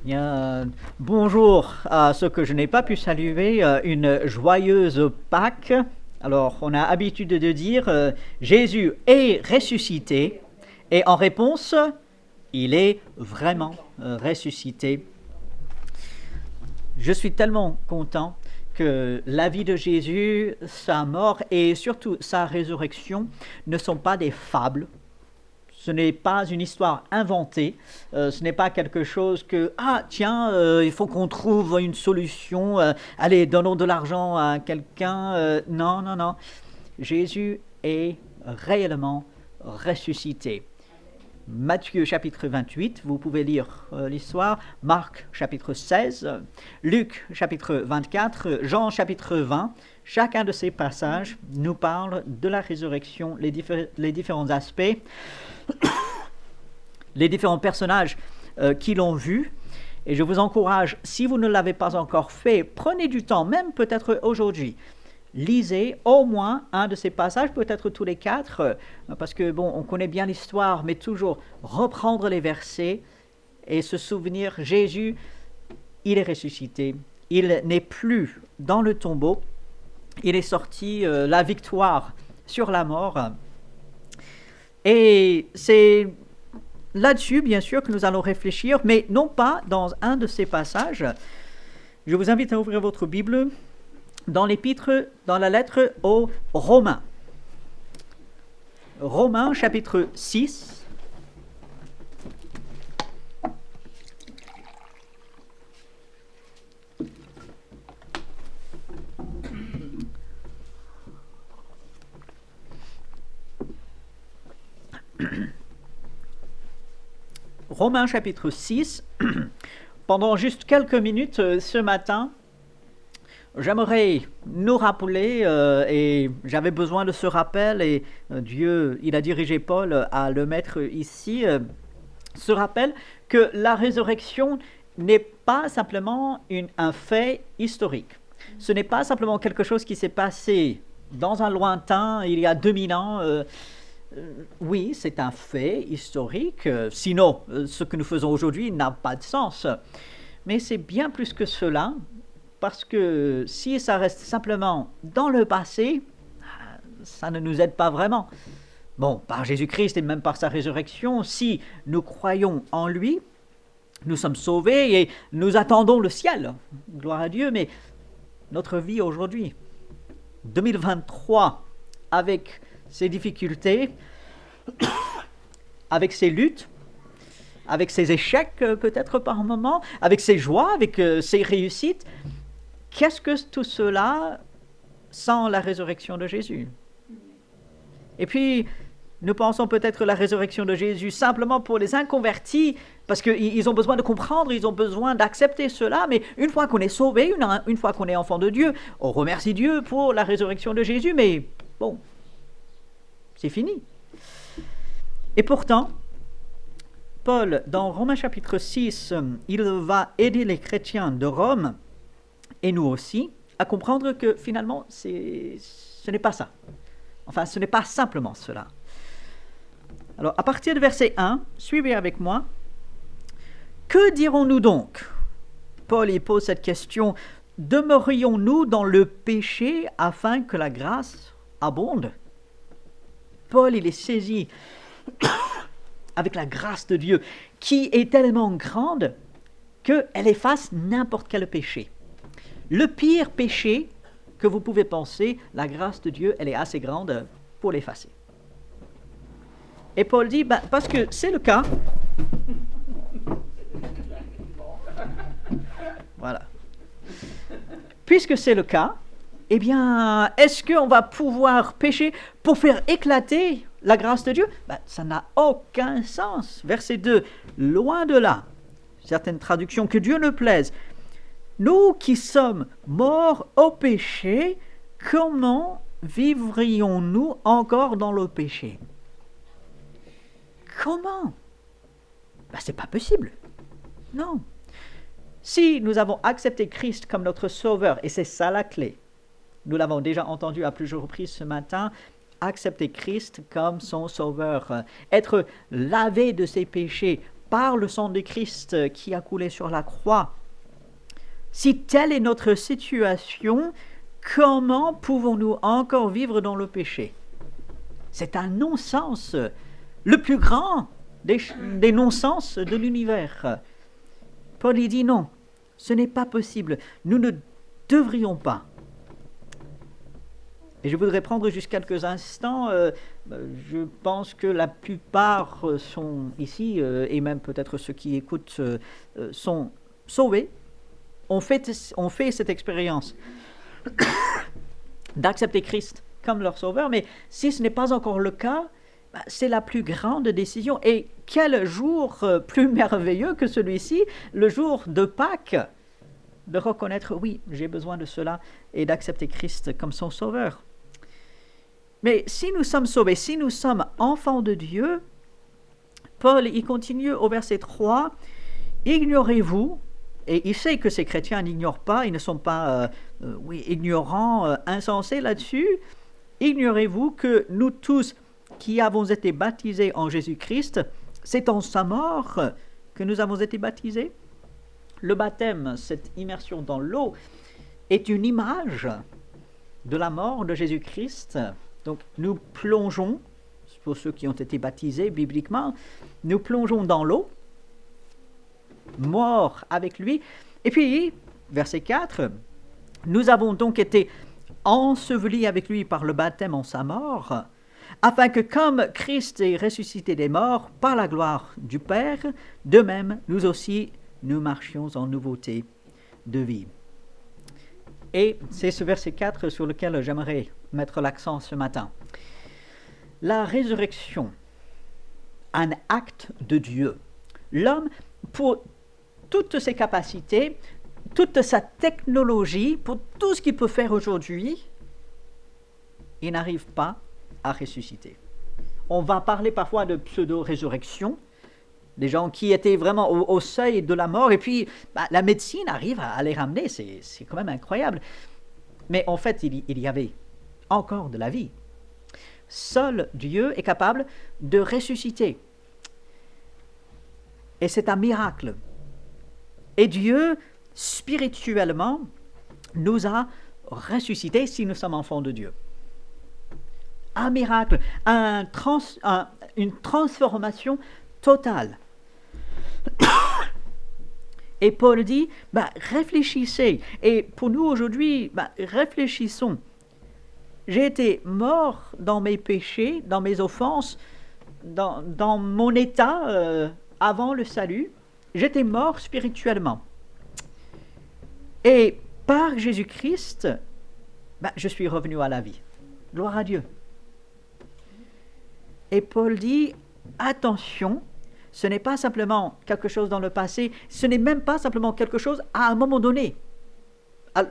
Bien, bonjour à ceux que je n'ai pas pu saluer, une joyeuse Pâques. Alors, on a habitude de dire Jésus est ressuscité, et en réponse, il est vraiment ressuscité. Je suis tellement content que la vie de Jésus, sa mort et surtout sa résurrection ne sont pas des fables. Ce n'est pas une histoire inventée, ce n'est pas quelque chose que, ah tiens, il faut qu'on trouve une solution, allez, donnons de l'argent à quelqu'un. Non, non, non. Jésus est réellement ressuscité. Matthieu chapitre 28, vous pouvez lire l'histoire, Marc chapitre 16, Luc chapitre 24, Jean chapitre 20. Chacun de ces passages nous parle de la résurrection, les différents aspects, les différents personnages qui l'ont vu. Et je vous encourage, si vous ne l'avez pas encore fait, prenez du temps, même peut-être aujourd'hui. Lisez au moins un de ces passages, peut-être tous les 4, parce que, bon, on connaît bien l'histoire, mais toujours reprendre les versets et se souvenir, Jésus, il est ressuscité, il n'est plus dans le tombeau, il est sorti, la victoire sur la mort. Et c'est là-dessus, bien sûr, que nous allons réfléchir, mais non pas dans un de ces passages. Je vous invite à ouvrir votre Bible dans l'épître, dans la lettre aux Romains. Romains, chapitre 6. Romains, chapitre 6. Pendant juste quelques minutes ce matin, j'aimerais nous rappeler, et j'avais besoin de ce rappel, et Dieu, il a dirigé Paul à le mettre ici, ce rappel que la résurrection n'est pas simplement un fait historique. Ce n'est pas simplement quelque chose qui s'est passé dans un lointain, il y a 2000 ans. Oui, c'est un fait historique, sinon ce que nous faisons aujourd'hui n'a pas de sens. Mais c'est bien plus que cela. Parce que si ça reste simplement dans le passé, ça ne nous aide pas vraiment. Bon, par Jésus-Christ et même par sa résurrection, si nous croyons en lui, nous sommes sauvés et nous attendons le ciel. Gloire à Dieu, mais notre vie aujourd'hui, 2023, avec ses difficultés, avec ses luttes, avec ses échecs peut-être par moments, avec ses joies, avec ses réussites, qu'est-ce que tout cela sans la résurrection de Jésus? Et puis, nous pensons peut-être la résurrection de Jésus simplement pour les inconvertis, parce qu'ils ont besoin de comprendre, ils ont besoin d'accepter cela, mais une fois qu'on est sauvé, une fois qu'on est enfant de Dieu, on remercie Dieu pour la résurrection de Jésus, mais bon, c'est fini. Et pourtant, Paul, dans Romains chapitre 6, il va aider les chrétiens de Rome, et nous aussi, à comprendre que finalement, ce n'est pas ça. Enfin, ce n'est pas simplement cela. Alors, à partir de verset 1, suivez avec moi. Que dirons-nous donc? Paul y pose cette question. Demeurions-nous dans le péché afin que la grâce abonde? Paul, il est saisi avec la grâce de Dieu, qui est tellement grande qu'elle efface n'importe quel péché. Le pire péché que vous pouvez penser, la grâce de Dieu, elle est assez grande pour l'effacer. Et Paul dit, parce que c'est le cas. Voilà. Puisque c'est le cas, eh bien, est-ce qu'on va pouvoir pécher pour faire éclater la grâce de Dieu? Ça n'a aucun sens. Verset 2, loin de là. Certaines traductions, que Dieu ne plaise. Nous qui sommes morts au péché, comment vivrions-nous encore dans le péché? Comment? C'est pas possible. Non. Si nous avons accepté Christ comme notre sauveur, et c'est ça la clé, nous l'avons déjà entendu à plusieurs reprises ce matin, accepter Christ comme son sauveur, être lavé de ses péchés par le sang de Christ qui a coulé sur la croix. Si telle est notre situation, comment pouvons-nous encore vivre dans le péché? C'est un non-sens, le plus grand des non-sens de l'univers. Paul y dit non, ce n'est pas possible, nous ne devrions pas. Et je voudrais prendre juste quelques instants, je pense que la plupart sont ici, et même peut-être ceux qui écoutent sont sauvés, ont fait cette expérience d'accepter Christ comme leur sauveur, mais si ce n'est pas encore le cas, c'est la plus grande décision. Et quel jour plus merveilleux que celui-ci, le jour de Pâques, de reconnaître, oui, j'ai besoin de cela, et d'accepter Christ comme son sauveur. Mais si nous sommes sauvés, si nous sommes enfants de Dieu, Paul y continue au verset 3, « Ignorez-vous » et il sait que ces chrétiens n'ignorent pas, ils ne sont pas ignorants, insensés là-dessus. « Ignorez-vous que nous tous qui avons été baptisés en Jésus-Christ, c'est en sa mort que nous avons été baptisés ?» Le baptême, cette immersion dans l'eau, est une image de la mort de Jésus-Christ. Donc nous plongeons, pour ceux qui ont été baptisés bibliquement, nous plongeons dans l'eau, morts avec lui. Et puis, verset 4, nous avons donc été ensevelis avec lui par le baptême en sa mort, afin que comme Christ est ressuscité des morts par la gloire du Père, de même, nous aussi, nous marchions en nouveauté de vie. Et c'est ce verset 4 sur lequel j'aimerais mettre l'accent ce matin. La résurrection, un acte de Dieu. L'homme, pour toutes ses capacités, toute sa technologie, pour tout ce qu'il peut faire aujourd'hui, il n'arrive pas à ressusciter. On va parler parfois de pseudo-résurrection, des gens qui étaient vraiment au seuil de la mort, et puis la médecine arrive à les ramener, c'est quand même incroyable. Mais en fait, il y avait encore de la vie. Seul Dieu est capable de ressusciter. Et c'est un miracle. Et Dieu, spirituellement, nous a ressuscités si nous sommes enfants de Dieu. Un miracle, une transformation totale. Et Paul dit, réfléchissez. Et pour nous aujourd'hui, réfléchissons. J'ai été mort dans mes péchés, dans mes offenses, dans mon état avant le salut. J'étais mort spirituellement. Et par Jésus-Christ, je suis revenu à la vie. Gloire à Dieu. Et Paul dit, attention, ce n'est pas simplement quelque chose dans le passé, ce n'est même pas simplement quelque chose à un moment donné.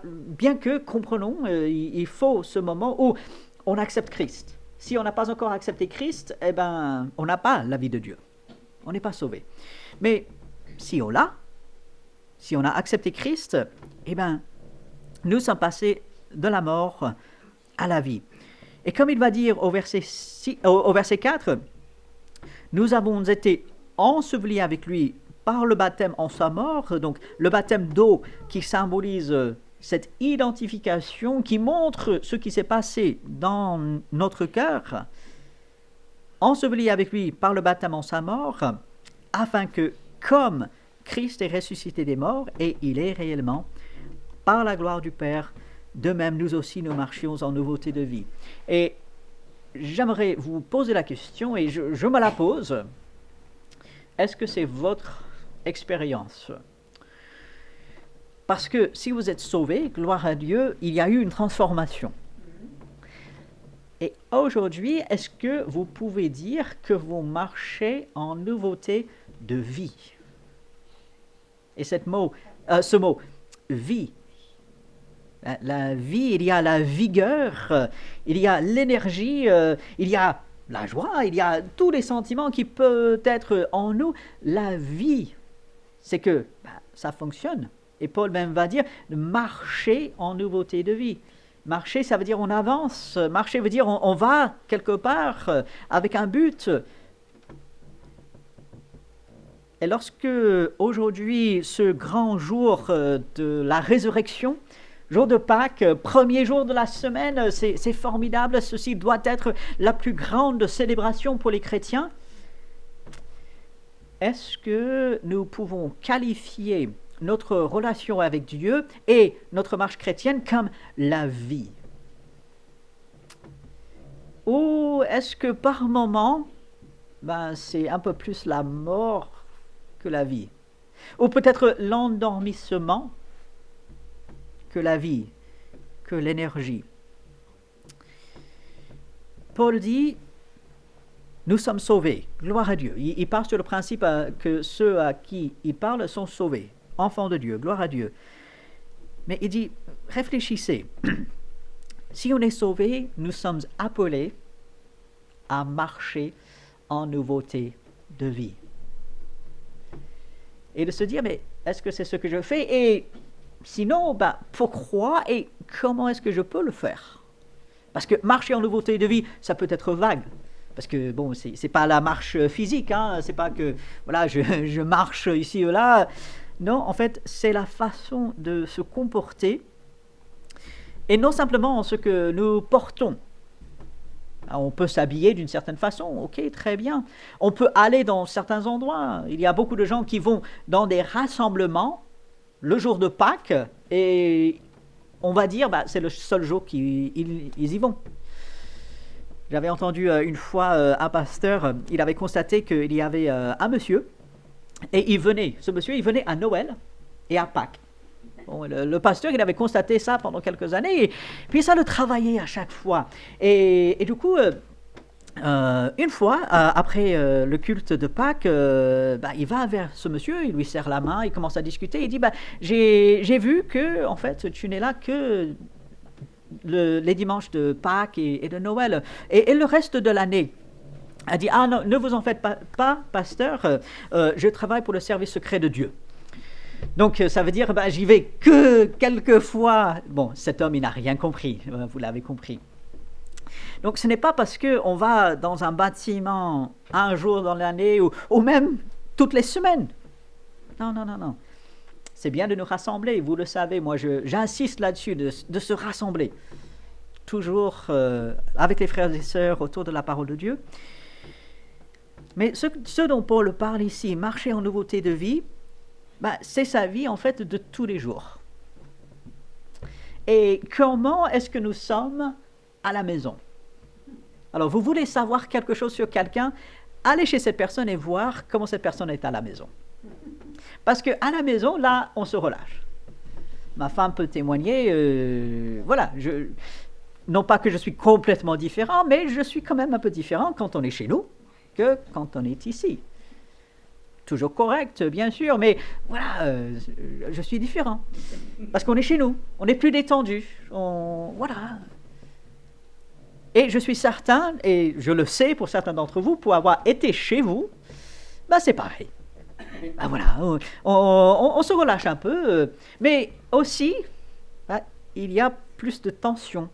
Bien que, comprenons, il faut ce moment où on accepte Christ. Si on n'a pas encore accepté Christ, on n'a pas la vie de Dieu. On n'est pas sauvé. Mais si on l'a, si on a accepté Christ, nous sommes passés de la mort à la vie. Et comme il va dire au verset 4, nous avons été ensevelis avec lui par le baptême en sa mort, donc le baptême d'eau qui symbolise cette identification, qui montre ce qui s'est passé dans notre cœur, ensevelis avec lui par le baptême en sa mort, afin que, comme Christ est ressuscité des morts, et il est réellement, par la gloire du Père, de même nous aussi nous marchions en nouveauté de vie. Et j'aimerais vous poser la question, et je me la pose. Est-ce que c'est votre expérience? Parce que si vous êtes sauvé, gloire à Dieu, il y a eu une transformation. Et aujourd'hui, est-ce que vous pouvez dire que vous marchez en nouveauté de vie? Et ce mot, vie, la vie, il y a la vigueur, il y a l'énergie, il y a la joie, il y a tous les sentiments qui peuvent être en nous. La vie, c'est que ça fonctionne. Et Paul même va dire, marcher en nouveauté de vie. Marcher, ça veut dire on avance. Marcher veut dire on va quelque part avec un but. Et lorsque aujourd'hui, ce grand jour de la résurrection, jour de Pâques, premier jour de la semaine, c'est formidable, ceci doit être la plus grande célébration pour les chrétiens. Est-ce que nous pouvons qualifier notre relation avec Dieu et notre marche chrétienne comme la vie? Ou est-ce que par moment, c'est un peu plus la mort que la vie? Ou peut-être l'endormissement que la vie, que l'énergie? Paul dit, nous sommes sauvés, gloire à Dieu. Il part sur le principe que ceux à qui il parle sont sauvés, enfants de Dieu, gloire à Dieu. Mais il dit, réfléchissez, si on est sauvé, nous sommes appelés à marcher en nouveauté de vie. Et de se dire, mais est-ce que c'est ce que je fais? Et sinon, pourquoi et comment est-ce que je peux le faire? Parce que marcher en nouveauté de vie, ça peut être vague. Parce que, bon, c'est pas la marche physique, hein, c'est pas que, voilà, je marche ici ou là. Non, en fait, c'est la façon de se comporter et non simplement ce que nous portons. On peut s'habiller d'une certaine façon, ok, très bien. On peut aller dans certains endroits. Il y a beaucoup de gens qui vont dans des rassemblements le jour de Pâques et on va dire, c'est le seul jour qu'ils y vont. J'avais entendu une fois un pasteur, il avait constaté qu'il y avait un monsieur et ce monsieur, il venait à Noël et à Pâques. Bon, le pasteur, il avait constaté ça pendant quelques années, et puis ça le travaillait à chaque fois. Et du coup, une fois, après le culte de Pâques, il va vers ce monsieur, il lui serre la main, il commence à discuter, il dit, j'ai vu que, en fait, tu n'es là que les dimanches de Pâques et de Noël, et le reste de l'année. Elle dit, ah non, ne vous en faites pas pasteur, je travaille pour le service secret de Dieu. Donc, ça veut dire, j'y vais que quelques fois. Bon, cet homme, il n'a rien compris, vous l'avez compris. Donc, ce n'est pas parce qu'on va dans un bâtiment un jour dans l'année ou même toutes les semaines. Non. C'est bien de nous rassembler, vous le savez, moi, j'insiste là-dessus, de se rassembler. Toujours avec les frères et sœurs autour de la parole de Dieu. Mais ce dont Paul parle ici, marcher en nouveauté de vie, c'est sa vie, en fait, de tous les jours. Et comment est-ce que nous sommes à la maison? Alors, vous voulez savoir quelque chose sur quelqu'un, allez chez cette personne et voir comment cette personne est à la maison. Parce qu'à la maison, là, on se relâche. Ma femme peut témoigner, voilà, non pas que je suis complètement différent, mais je suis quand même un peu différent quand on est chez nous que quand on est ici. Toujours correct, bien sûr, mais voilà, je suis différent. Parce qu'on est chez nous, on est plus détendu, voilà. Et je suis certain, et je le sais pour certains d'entre vous, pour avoir été chez vous, c'est pareil. Voilà, on se relâche un peu, mais aussi, il y a plus de tension.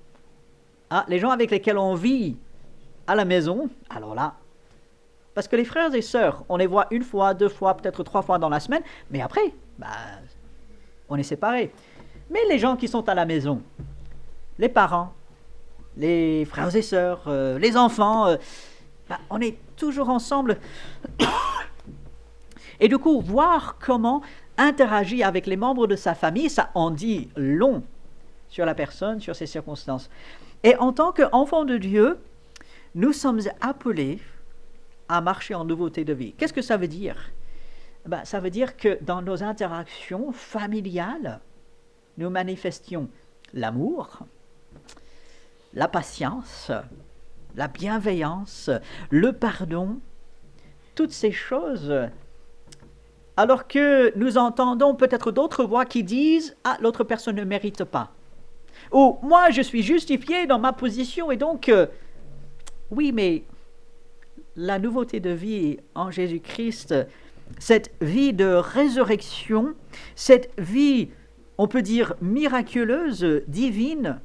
Les gens avec lesquels on vit à la maison, alors là, parce que les frères et sœurs, on les voit une fois, 2 fois, peut-être 3 fois dans la semaine, mais après, on est séparés. Mais les gens qui sont à la maison, les parents, les frères et sœurs, les enfants, on est toujours ensemble. Et du coup, voir comment interagir avec les membres de sa famille, ça en dit long sur la personne, sur ses circonstances. Et en tant qu'enfants de Dieu, nous sommes appelés à marcher en nouveauté de vie. Qu'est-ce que ça veut dire? Ça veut dire que dans nos interactions familiales, nous manifestions l'amour, la patience, la bienveillance, le pardon, toutes ces choses, alors que nous entendons peut-être d'autres voix qui disent « Ah, l'autre personne ne mérite pas ». Ou « Moi, je suis justifié dans ma position et donc… Oui, mais la nouveauté de vie en Jésus-Christ, cette vie de résurrection, cette vie, on peut dire, miraculeuse, divine,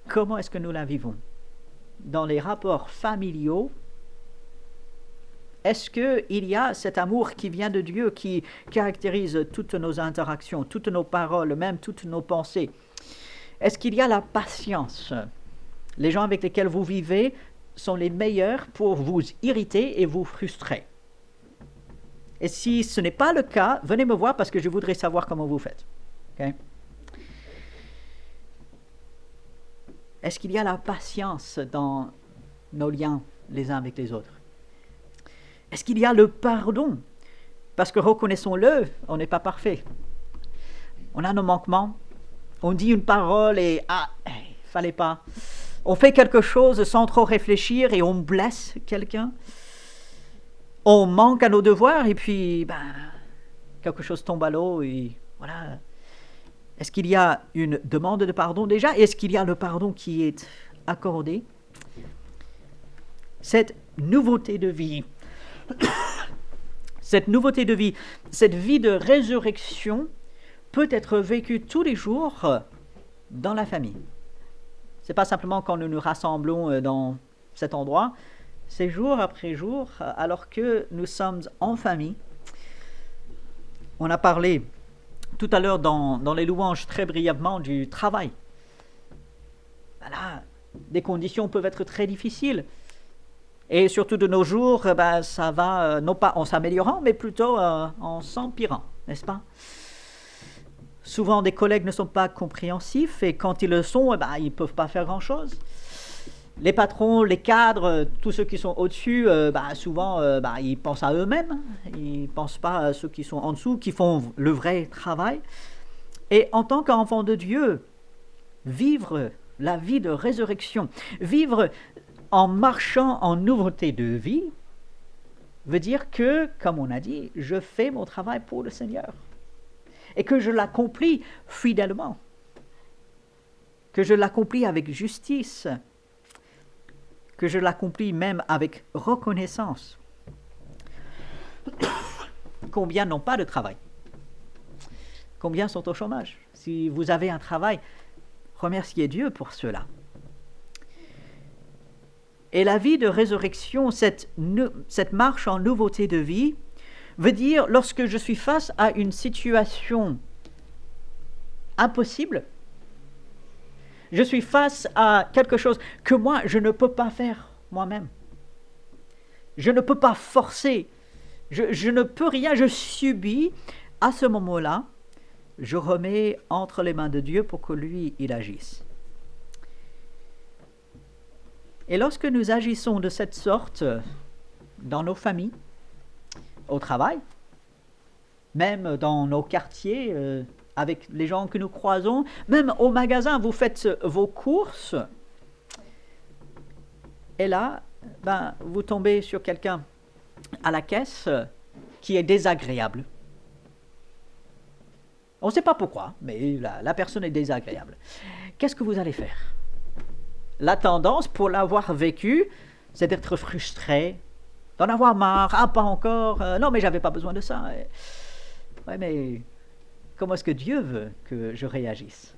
comment est-ce que nous la vivons? Dans les rapports familiaux, Est-ce qu'il y a cet amour qui vient de Dieu, qui caractérise toutes nos interactions, toutes nos paroles, même toutes nos pensées? Est-ce qu'il y a la patience? Les gens avec lesquels vous vivez sont les meilleurs pour vous irriter et vous frustrer. Et si ce n'est pas le cas, venez me voir parce que je voudrais savoir comment vous faites. Okay? Est-ce qu'il y a la patience dans nos liens les uns avec les autres? Est-ce qu'il y a le pardon? Parce que reconnaissons-le, on n'est pas parfait. On a nos manquements. On dit une parole et fallait pas. On fait quelque chose sans trop réfléchir et on blesse quelqu'un. On manque à nos devoirs et puis quelque chose tombe à l'eau et voilà. Est-ce qu'il y a une demande de pardon déjà? Est-ce qu'il y a le pardon qui est accordé? Cette nouveauté de vie, cette vie de résurrection peut être vécue tous les jours dans la famille. Ce n'est pas simplement quand nous nous rassemblons dans cet endroit, c'est jour après jour, alors que nous sommes en famille. On a parlé tout à l'heure dans les louanges très brièvement du travail. Voilà, des conditions peuvent être très difficiles. Et surtout de nos jours, ça va non pas en s'améliorant, mais plutôt en s'empirant, n'est-ce pas? Souvent, des collègues ne sont pas compréhensifs et quand ils le sont, ils ne peuvent pas faire grand-chose. Les patrons, les cadres, tous ceux qui sont au-dessus, souvent, ils pensent à eux-mêmes. Ils ne pensent pas à ceux qui sont en dessous, qui font le vrai travail. Et en tant qu'enfant de Dieu, vivre la vie de résurrection, vivre en marchant en nouveauté de vie, veut dire que, comme on a dit, je fais mon travail pour le Seigneur. Et que je l'accomplis fidèlement. Que je l'accomplis avec justice. Que je l'accomplis même avec reconnaissance. Combien n'ont pas de travail? Combien sont au chômage? Si vous avez un travail, remerciez Dieu pour cela. Et la vie de résurrection, cette marche en nouveauté de vie, veut dire lorsque je suis face à une situation impossible, je suis face à quelque chose que moi, je ne peux pas faire moi-même. Je ne peux pas forcer. Je ne peux rien, je subis. À ce moment-là, je remets entre les mains de Dieu pour que lui, il agisse. Et lorsque nous agissons de cette sorte dans nos familles, au travail, même dans nos quartiers, avec les gens que nous croisons, même au magasin, vous faites vos courses, et là, vous tombez sur quelqu'un à la caisse qui est désagréable. On ne sait pas pourquoi, mais la personne est désagréable. Qu'est-ce que vous allez faire? La tendance, pour l'avoir vécu, c'est d'être frustré, d'en avoir marre, pas encore, non mais j'avais pas besoin de ça. Ouais, mais comment est-ce que Dieu veut que je réagisse?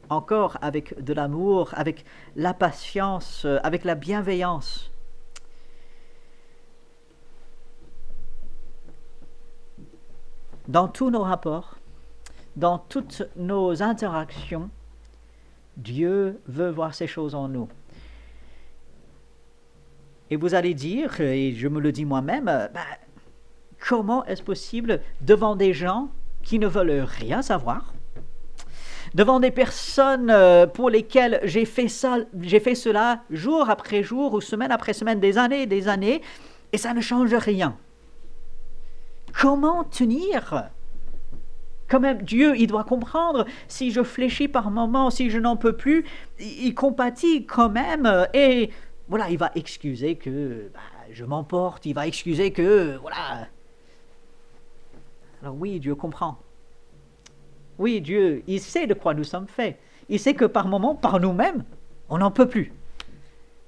Encore avec de l'amour, avec la patience, avec la bienveillance. Dans tous nos rapports, dans toutes nos interactions, Dieu veut voir ces choses en nous. Et vous allez dire, et je me le dis moi-même, comment est-ce possible devant des gens qui ne veulent rien savoir, devant des personnes pour lesquelles j'ai fait cela jour après jour ou semaine après semaine, des années, et ça ne change rien. Comment tenir? Quand même, Dieu, il doit comprendre, si je fléchis par moments, si je n'en peux plus, il compatit quand même, et voilà, il va excuser que je m'emporte, il va excuser que, voilà. Alors oui, Dieu comprend. Oui, Dieu, il sait de quoi nous sommes faits. Il sait que par moments, par nous-mêmes, on n'en peut plus.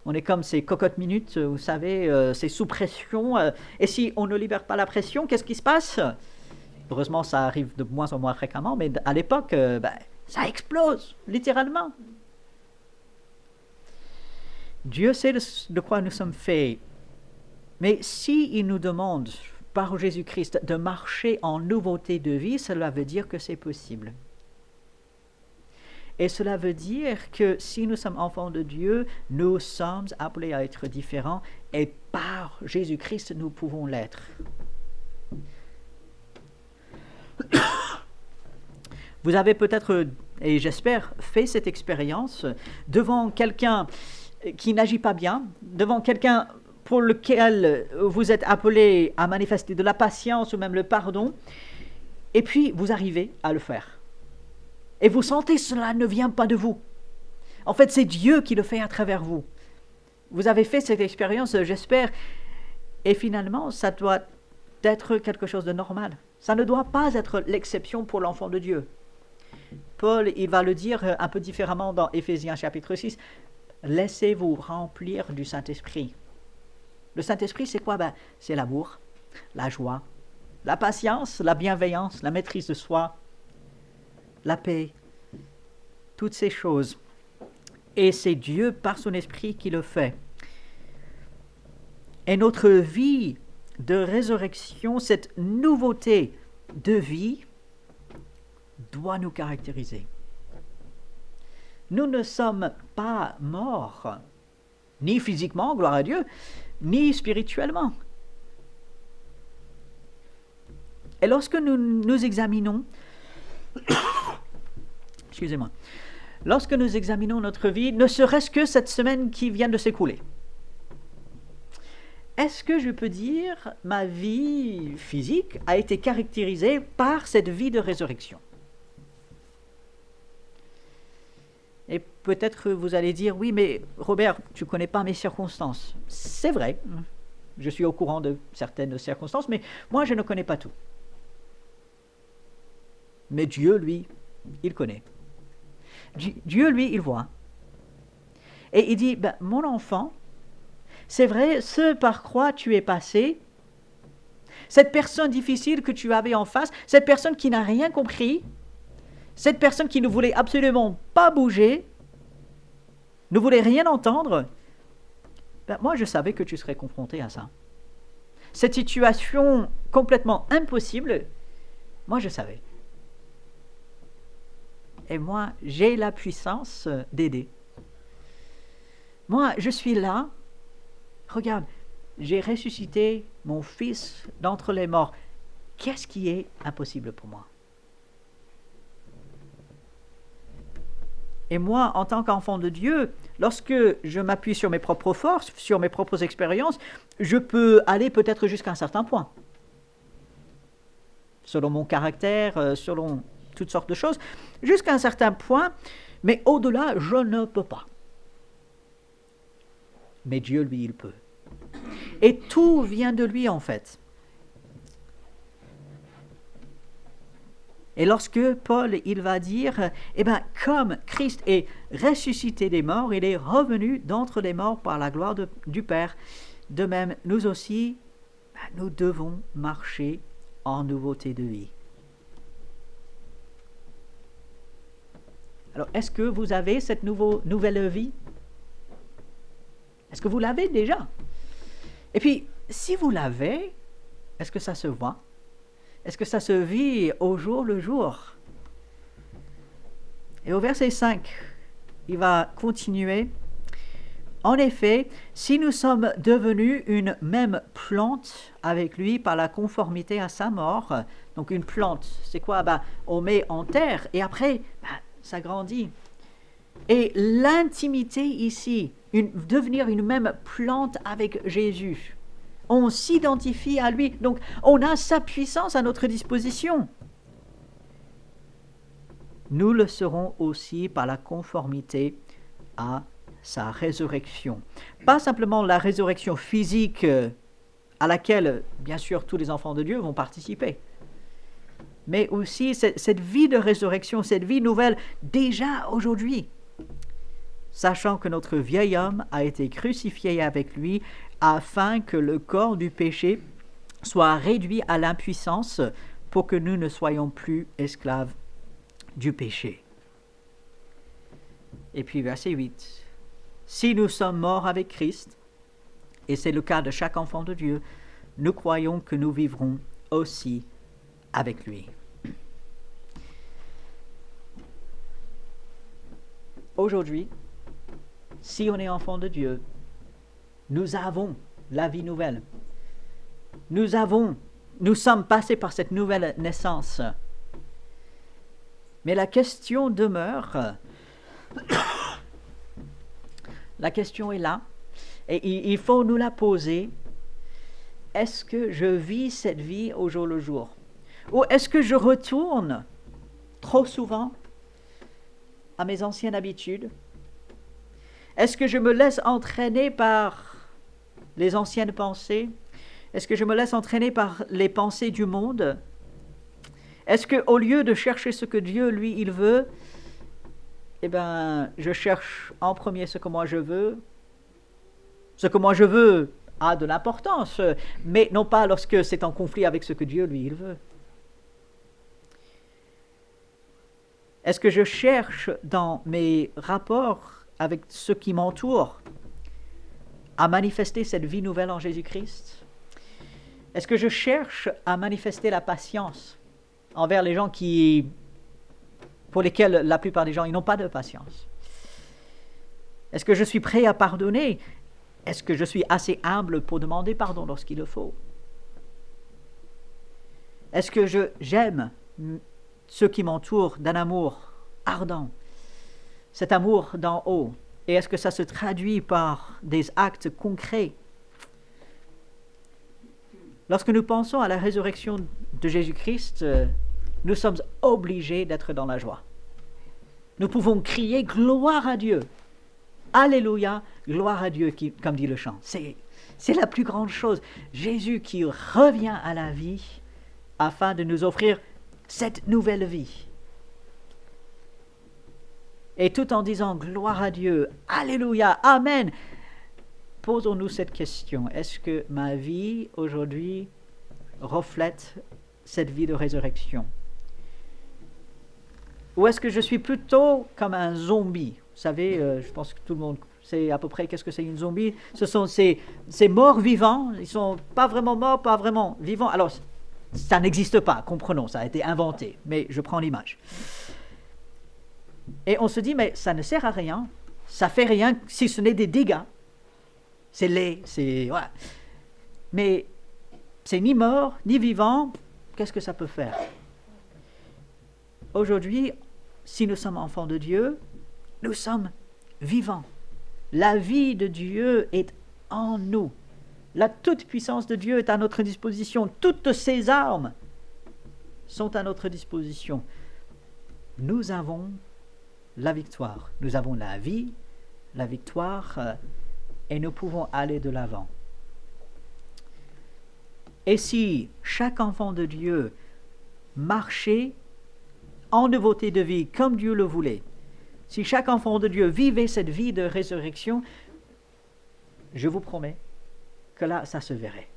On est comme ces cocottes minutes, vous savez, c'est sous pression, et si on ne libère pas la pression, qu'est-ce qui se passe? Heureusement, ça arrive de moins en moins fréquemment, mais à l'époque, ça explose, littéralement. Dieu sait de quoi nous sommes faits. Mais s'il nous demande par Jésus-Christ de marcher en nouveauté de vie, cela veut dire que c'est possible. Et cela veut dire que si nous sommes enfants de Dieu, nous sommes appelés à être différents et par Jésus-Christ, nous pouvons l'être. Vous avez peut-être, et j'espère, fait cette expérience devant quelqu'un qui n'agit pas bien, devant quelqu'un pour lequel vous êtes appelé à manifester de la patience ou même le pardon, et puis vous arrivez à le faire. Et vous sentez que cela ne vient pas de vous. En fait, c'est Dieu qui le fait à travers vous. Vous avez fait cette expérience, j'espère, et finalement, ça doit être quelque chose de normal. Ça ne doit pas être l'exception pour l'enfant de Dieu. Paul, il va le dire un peu différemment dans Éphésiens chapitre 6. Laissez-vous remplir du Saint-Esprit. Le Saint-Esprit, c'est quoi? C'est l'amour, la joie, la patience, la bienveillance, la maîtrise de soi, la paix, toutes ces choses. Et c'est Dieu, par son Esprit, qui le fait. Et notre vie de résurrection, cette nouveauté de vie, doit nous caractériser. Nous ne sommes pas morts, ni physiquement, gloire à Dieu, ni spirituellement. Et lorsque nous examinons, excusez-moi, lorsque nous examinons notre vie, ne serait-ce que cette semaine qui vient de s'écouler, est-ce que je peux dire ma vie physique a été caractérisée par cette vie de résurrection? Et peut-être que vous allez dire, oui, mais Robert, tu ne connais pas mes circonstances. C'est vrai, je suis au courant de certaines circonstances, mais moi, je ne connais pas tout. Mais Dieu, lui, il connaît. Dieu, lui, il voit. Et il dit, mon enfant, c'est vrai, ce par quoi tu es passé, cette personne difficile que tu avais en face, cette personne qui n'a rien compris, cette personne qui ne voulait absolument pas bouger, ne voulait rien entendre, moi je savais que tu serais confronté à ça. Cette situation complètement impossible, moi je savais. Et moi, j'ai la puissance d'aider. Moi, je suis là. Regarde, j'ai ressuscité mon fils d'entre les morts. Qu'est-ce qui est impossible pour moi? Et moi, en tant qu'enfant de Dieu, lorsque je m'appuie sur mes propres forces, sur mes propres expériences, je peux aller peut-être jusqu'à un certain point. Selon mon caractère, selon toutes sortes de choses, jusqu'à un certain point, mais au-delà, je ne peux pas. Mais Dieu, lui, il peut. Et tout vient de lui, en fait. Et lorsque Paul, il va dire, comme Christ est ressuscité des morts, il est revenu d'entre les morts par la gloire du Père, de même, nous aussi, nous devons marcher en nouveauté de vie. Alors, est-ce que vous avez cette nouvelle vie? Est-ce que vous l'avez déjà? Et puis, si vous l'avez, est-ce que ça se voit? Est-ce que ça se vit au jour le jour? Et au verset 5, il va continuer. En effet, si nous sommes devenus une même plante avec lui par la conformité à sa mort, donc une plante, c'est quoi? On met en terre et après, ça grandit. Et l'intimité ici, devenir une même plante avec Jésus. On s'identifie à lui, donc on a sa puissance à notre disposition. Nous le serons aussi par la conformité à sa résurrection. Pas simplement la résurrection physique à laquelle, bien sûr, tous les enfants de Dieu vont participer, mais aussi cette vie de résurrection, cette vie nouvelle déjà aujourd'hui, sachant que notre vieil homme a été crucifié avec lui afin que le corps du péché soit réduit à l'impuissance pour que nous ne soyons plus esclaves du péché. Et puis verset 8. Si nous sommes morts avec Christ, et c'est le cas de chaque enfant de Dieu, nous croyons que nous vivrons aussi avec lui. Aujourd'hui, si on est enfant de Dieu, nous avons la vie nouvelle. Nous sommes passés par cette nouvelle naissance. Mais la question demeure, la question est là, et il faut nous la poser. Est-ce que je vis cette vie au jour le jour? Ou est-ce que je retourne trop souvent à mes anciennes habitudes? Est-ce que je me laisse entraîner par les anciennes pensées? Est-ce que je me laisse entraîner par les pensées du monde? Est-ce qu'au lieu de chercher ce que Dieu, lui, il veut, je cherche en premier ce que moi je veux? Ce que moi je veux a de l'importance, mais non pas lorsque c'est en conflit avec ce que Dieu, lui, il veut. Est-ce que je cherche dans mes rapports avec ceux qui m'entourent à manifester cette vie nouvelle en Jésus-Christ? Est-ce que je cherche à manifester la patience envers les gens pour lesquels la plupart des gens ils n'ont pas de patience? Est-ce que je suis prêt à pardonner? Est-ce que je suis assez humble pour demander pardon lorsqu'il le faut? Est-ce que j'aime ceux qui m'entourent d'un amour ardent, cet amour d'en haut? Et est-ce que ça se traduit par des actes concrets? Lorsque nous pensons à la résurrection de Jésus-Christ, nous sommes obligés d'être dans la joie. Nous pouvons crier gloire à Dieu. Alléluia, gloire à Dieu, comme dit le chant. C'est la plus grande chose. Jésus qui revient à la vie afin de nous offrir cette nouvelle vie. Et tout en disant gloire à Dieu, Alléluia, Amen, posons-nous cette question. Est-ce que ma vie aujourd'hui reflète cette vie de résurrection? Ou est-ce que je suis plutôt comme un zombie? Vous savez, je pense que tout le monde sait à peu près qu'est-ce que c'est une zombie. Ce sont ces morts vivants. Ils ne sont pas vraiment morts, pas vraiment vivants. Alors, ça n'existe pas, comprenons, ça a été inventé. Mais je prends l'image. Et on se dit, mais ça ne sert à rien. Ça fait rien si ce n'est des dégâts. C'est laid, c'est... Ouais. Mais c'est ni mort, ni vivant. Qu'est-ce que ça peut faire? Aujourd'hui, si nous sommes enfants de Dieu, nous sommes vivants. La vie de Dieu est en nous. La toute-puissance de Dieu est à notre disposition. Toutes ses armes sont à notre disposition. Nous avons la victoire. Nous avons la vie, la victoire, et nous pouvons aller de l'avant. Et si chaque enfant de Dieu marchait en nouveauté de vie comme Dieu le voulait, si chaque enfant de Dieu vivait cette vie de résurrection, je vous promets que là, ça se verrait.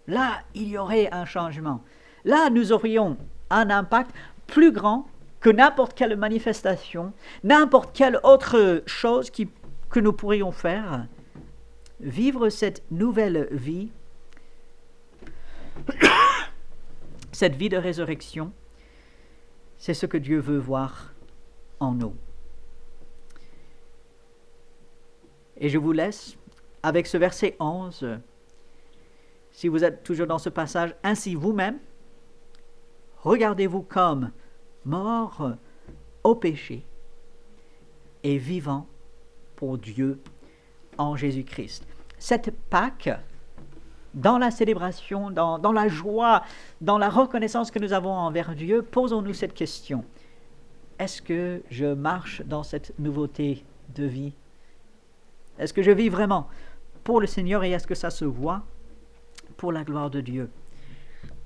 Là, il y aurait un changement. Là, nous aurions un impact plus grand que n'importe quelle manifestation, n'importe quelle autre chose que nous pourrions faire. Vivre cette nouvelle vie, cette vie de résurrection, c'est ce que Dieu veut voir en nous. Et je vous laisse avec ce verset 11. Si vous êtes toujours dans ce passage, ainsi vous-même, regardez-vous comme morts au péché et vivants pour Dieu en Jésus-Christ. Cette Pâque, dans la célébration, dans la joie, dans la reconnaissance que nous avons envers Dieu, posons-nous cette question. Est-ce que je marche dans cette nouveauté de vie? Est-ce que je vis vraiment pour le Seigneur et est-ce que ça se voit pour la gloire de Dieu?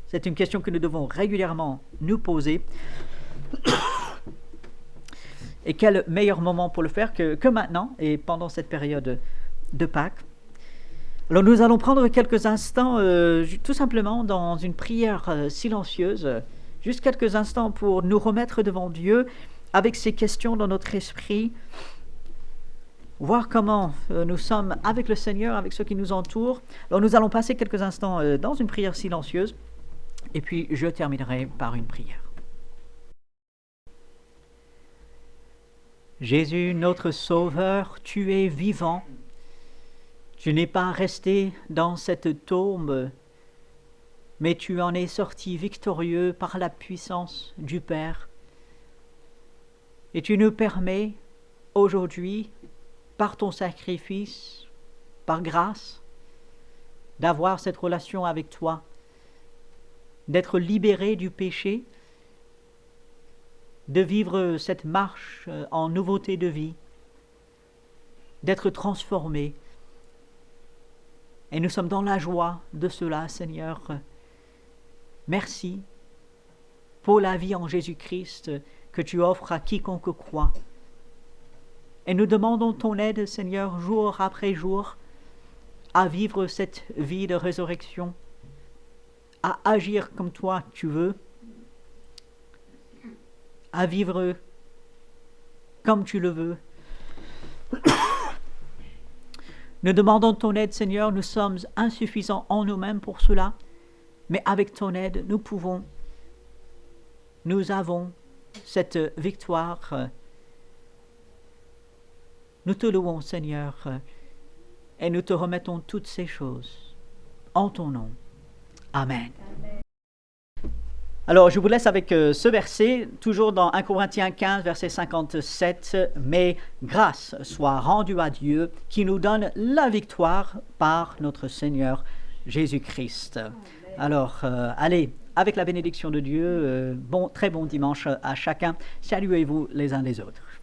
C'est une question que nous devons régulièrement nous poser. Et quel meilleur moment pour le faire que maintenant et pendant cette période de Pâques. Alors nous allons prendre quelques instants tout simplement dans une prière silencieuse, juste quelques instants pour nous remettre devant Dieu avec ces questions dans notre esprit. voir comment nous sommes avec le Seigneur, avec ceux qui nous entourent. Alors nous allons passer quelques instants dans une prière silencieuse, et puis je terminerai par une prière. Jésus, notre Sauveur, tu es vivant. Tu n'es pas resté dans cette tombe, mais tu en es sorti victorieux par la puissance du Père. Et tu nous permets aujourd'hui, par ton sacrifice, par grâce, d'avoir cette relation avec toi, d'être libéré du péché, de vivre cette marche en nouveauté de vie, d'être transformé. Et nous sommes dans la joie de cela, Seigneur. Merci pour la vie en Jésus-Christ que tu offres à quiconque croit. Et nous demandons ton aide, Seigneur, jour après jour, à vivre cette vie de résurrection, à agir comme toi tu veux, à vivre comme tu le veux. Nous demandons ton aide, Seigneur, nous sommes insuffisants en nous-mêmes pour cela, mais avec ton aide, nous avons cette victoire. Nous te louons, Seigneur, et nous te remettons toutes ces choses en ton nom. Amen. Alors, je vous laisse avec ce verset, toujours dans 1 Corinthiens 15, verset 57. « Mais grâce soit rendue à Dieu qui nous donne la victoire par notre Seigneur Jésus-Christ. » Alors, allez, avec la bénédiction de Dieu, très bon dimanche à chacun. Saluez-vous les uns les autres.